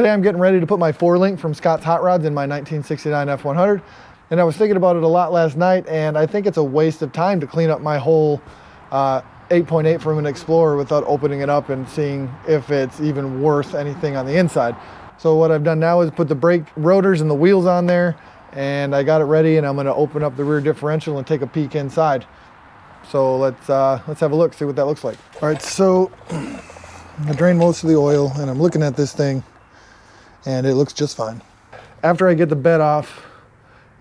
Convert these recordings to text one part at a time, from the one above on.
Today I'm getting ready to put my 4-link from Scott's Hot Rods in my 1969 F100. And I was thinking about it a lot last night, and I think it's a waste of time to clean up my whole 8.8 from an Explorer without opening it up and seeing if it's even worth anything on the inside. So what I've done now is put the brake rotors and the wheels on there, and I got it ready, and I'm going to open up the rear differential and take a peek inside. So let's have a look, see what that looks like. All right, so I drained most of the oil, and I'm looking at this thing, and it looks just fine. After I get the bed off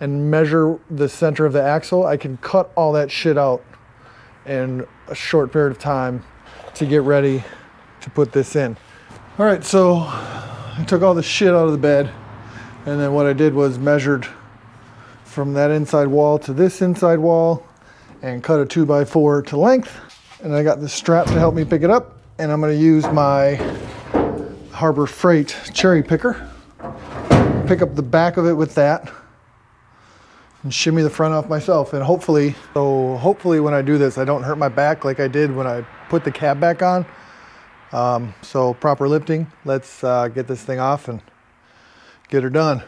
and measure the center of the axle, I can cut all that shit out in a short period of time to get ready to put this in. All right, so I took all the shit out of the bed, and then what I did was measured from that inside wall to this inside wall and cut a 2x4 to length. And I got this strap to help me pick it up, and I'm gonna use my Harbor Freight cherry picker, pick up the back of it with that, and shimmy the front off myself. And hopefully when I do this, I don't hurt my back like I did when I put the cab back on. So proper lifting. Let's get this thing off and get her done.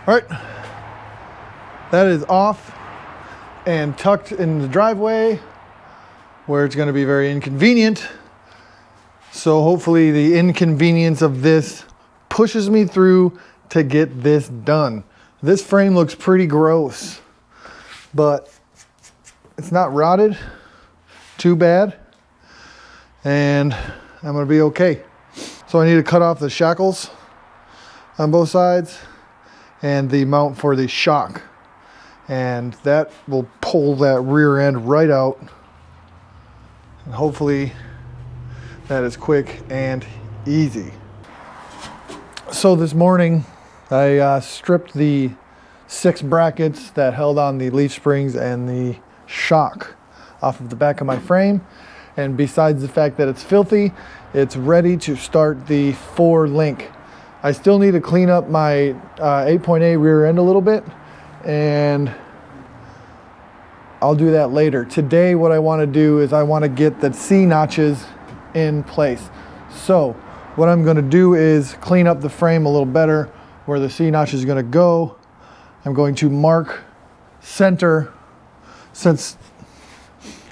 All right, that is off and tucked in the driveway where it's going to be very inconvenient. So hopefully the inconvenience of this pushes me through to get this done. This frame looks pretty gross, but it's not rotted too bad, and I'm going to be okay. So I need to cut off the shackles on both sides and the mount for the shock, and that will pull that rear end right out, and hopefully that is quick and easy. So this morning I stripped the 6 brackets that held on the leaf springs and the shock off of the back of my frame, and besides the fact that it's filthy, it's ready to start the 4-link. I still need to clean up my 8.8 rear end a little bit, and I'll do that later. Today what I want to do is I want to get the C-notches in place. So what I'm going to do is clean up the frame a little better where the C-notch is going to go. I'm going to mark center, since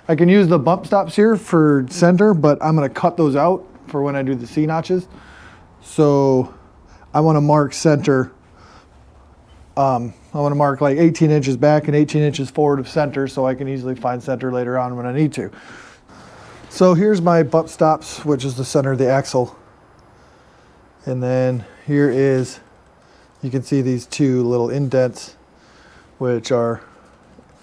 I can use the bump stops here for center, but I'm going to cut those out for when I do the C-notches. So I want to mark center. I want to mark like 18 inches back and 18 inches forward of center, so I can easily find center later on when I need to. So here's my bump stops, which is the center of the axle. And then here is, you can see these 2 little indents, which are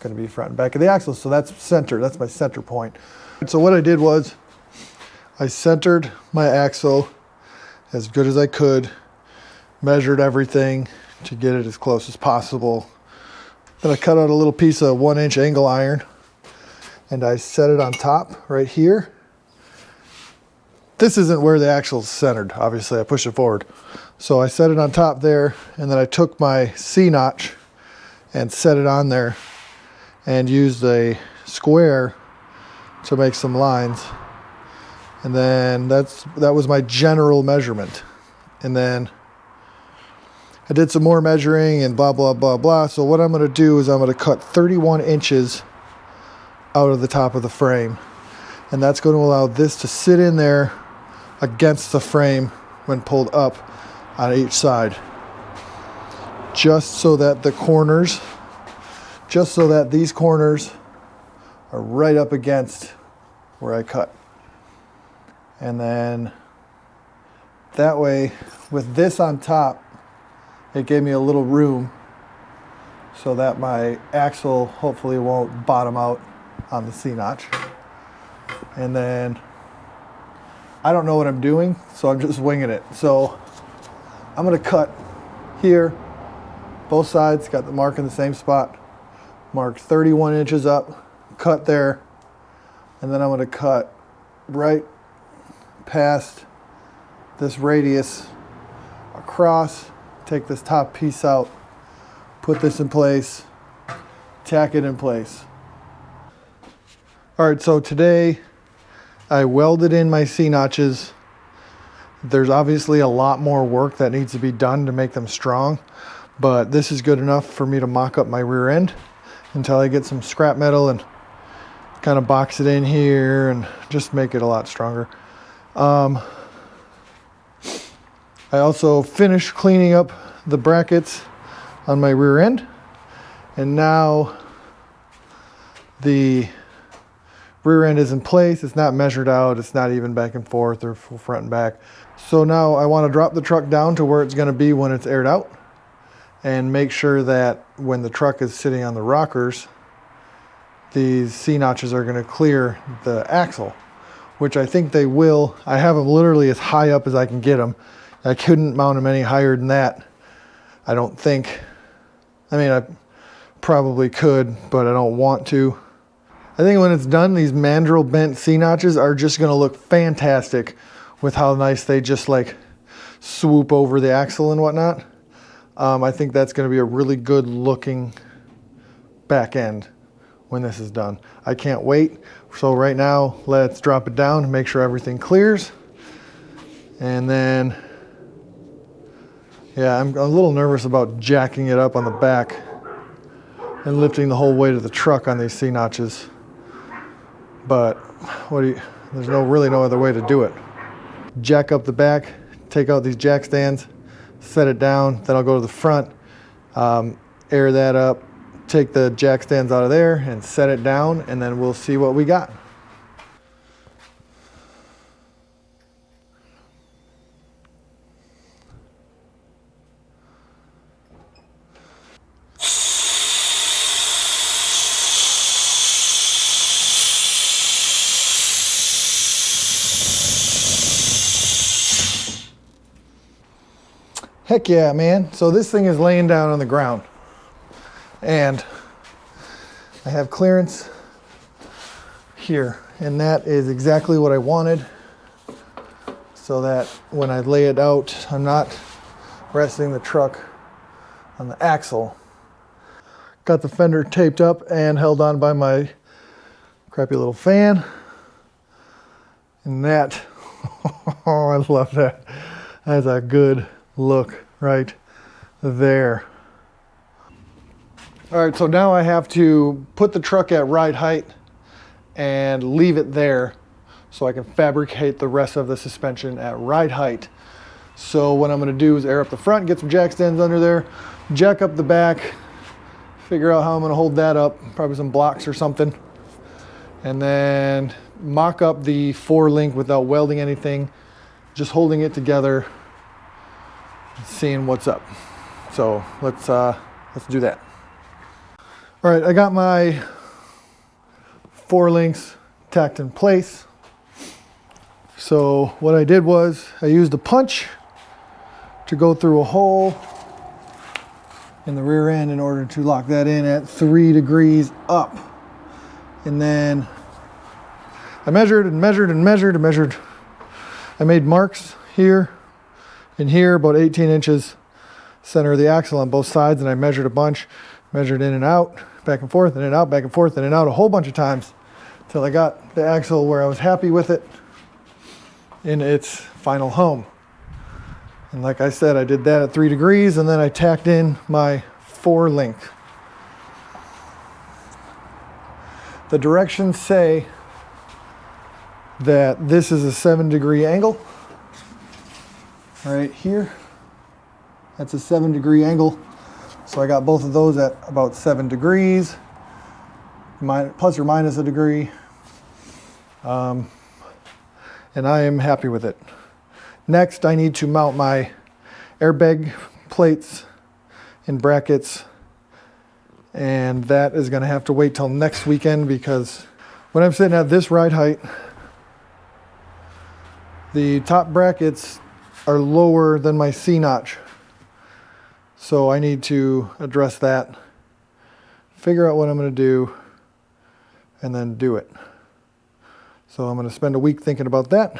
going to be front and back of the axle. So that's center, that's my center point. So what I did was I centered my axle as good as I could, measured everything to get it as close as possible. Then I cut out a little piece of 1-inch angle iron, and I set it on top right here. This isn't where the axle's centered, obviously I push it forward. So I set it on top there, and then I took my C-notch and set it on there and used a square to make some lines. And then that was my general measurement. And then I did some more measuring and blah, blah, blah, blah. So what I'm going to do is I'm going to cut 31 inches out of the top of the frame. And that's going to allow this to sit in there against the frame when pulled up on each side. Just so that these corners are right up against where I cut. And then that way, with this on top, it gave me a little room so that my axle hopefully won't bottom out on the C-notch. And then I don't know what I'm doing, so I'm just winging it. So I'm going to cut here, both sides, got the mark in the same spot, mark 31 inches up, cut there, and then I'm going to cut right past this radius across, take this top piece out, put this in place, tack it in place. All right, so today I welded in my C-notches. There's obviously a lot more work that needs to be done to make them strong, but this is good enough for me to mock up my rear end until I get some scrap metal and kind of box it in here and just make it a lot stronger. I also finished cleaning up the brackets on my rear end, and now the rear end is in place. It's not measured out. It's not even back and forth or full front and back. So now I want to drop the truck down to where it's going to be when it's aired out, and make sure that when the truck is sitting on the rockers, these C-notches are going to clear the axle, which I think they will. I have them literally as high up as I can get them. I couldn't mount them any higher than that, I don't think. I mean, I probably could, but I don't want to. I think when it's done, these mandrel bent C-notches are just going to look fantastic with how nice they just like swoop over the axle and whatnot. I think that's going to be a really good looking back end when this is done. I can't wait. So right now, let's drop it down and make sure everything clears. And then, yeah, I'm a little nervous about jacking it up on the back and lifting the whole weight of the truck on these C-notches. But there's really no other way to do it. Jack up the back, take out these jack stands, set it down, then I'll go to the front, air that up, take the jack stands out of there and set it down, and then we'll see what we got. Heck yeah, man. So this thing is laying down on the ground, and I have clearance here, and that is exactly what I wanted, so that when I lay it out, I'm not resting the truck on the axle. Got the fender taped up and held on by my crappy little fan, and that, oh, I love that. That's a good look right there. All right, so now I have to put the truck at ride height and leave it there so I can fabricate the rest of the suspension at ride height. So what I'm going to do is air up the front, get some jack stands under there, jack up the back, figure out how I'm going to hold that up, probably some blocks or something, and then mock up the 4-link without welding anything, just holding it together, seeing what's up. So let's do that. All right, I got my 4 links tacked in place. So what I did was I used a punch to go through a hole in the rear end in order to lock that in at 3 degrees up. And then I measured and measured and measured and measured. I made marks here and here, about 18 inches, center of the axle on both sides, and I measured a bunch, measured in and out, back and forth, in and out, back and forth, in and out a whole bunch of times until I got the axle where I was happy with it in its final home. And like I said, I did that at 3 degrees, and then I tacked in my 4-link. The directions say that this is a 7-degree angle. Right here, that's a 7-degree angle. So I got both of those at about 7 degrees, plus or minus a degree. And I am happy with it. Next, I need to mount my airbag plates and brackets, and that is going to have to wait till next weekend, because when I'm sitting at this ride height, the top brackets are lower than my C-notch. So I need to address that, figure out what I'm going to do, and then do it. So I'm going to spend a week thinking about that.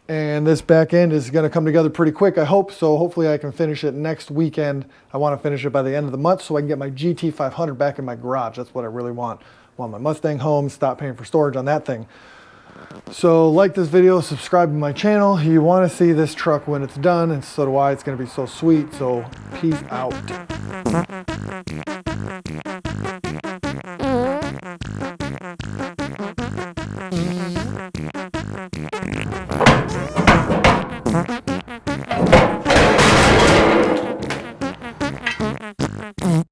And this back end is going to come together pretty quick, I hope. So hopefully I can finish it next weekend. I want to finish it by the end of the month so I can get my GT500 back in my garage. That's what I really want. I want my Mustang home, stop paying for storage on that thing. So like this video, subscribe to my channel. You want to see this truck when it's done, and so do I. It's going to be so sweet. So peace out.